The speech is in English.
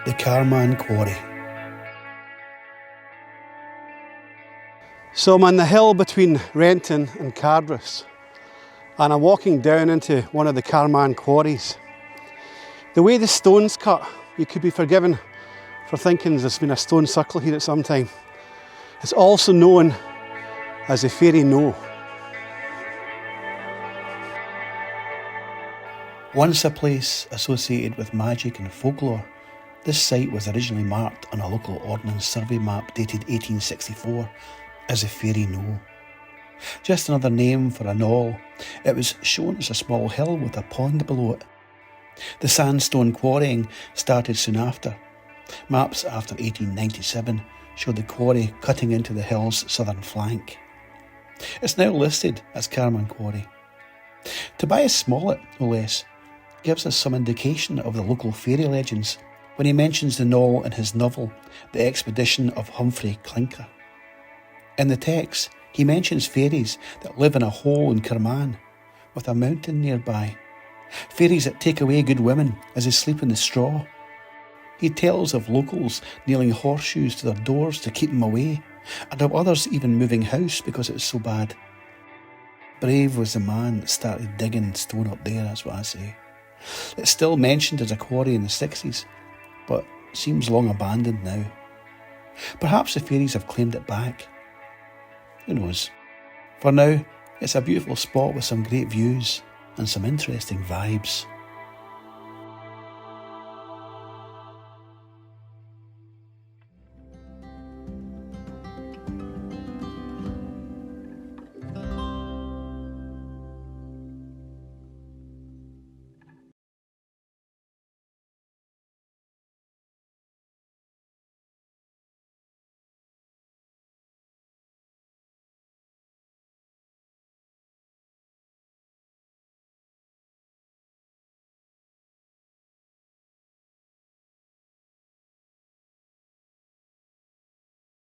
the Carman Quarry. So I'm on the hill between Renton and Cardross, and I'm walking down into one of the Carman quarries. The way the stone's cut, you could be forgiven for thinking there's been a stone circle here at some time. It's also known as the Fairy Knowe. Once a place associated with magic and folklore, this site was originally marked on a local Ordnance Survey map dated 1864 as the Fairy Knowe. Just another name for a knoll, it was shown as a small hill with a pond below it. The sandstone quarrying started soon after. Maps after 1897 showed the quarry cutting into the hill's southern flank. It's now listed as Carman Quarry. Tobias Smollett, no less, gives us some indication of the local fairy legends when he mentions the knoll in his novel, The Expedition of Humphrey Clinker. In the text, he mentions fairies that live in a hole in Carman, with a mountain nearby. Fairies that take away good women as they sleep in the straw. He tells of locals nailing horseshoes to their doors to keep them away, and of others even moving house because it was so bad. Brave was the man that started digging stone up there, that's what I say. It's still mentioned as a quarry in the 60s, but seems long abandoned now. Perhaps the fairies have claimed it back. Who knows? For now, it's a beautiful spot with some great views and some interesting vibes.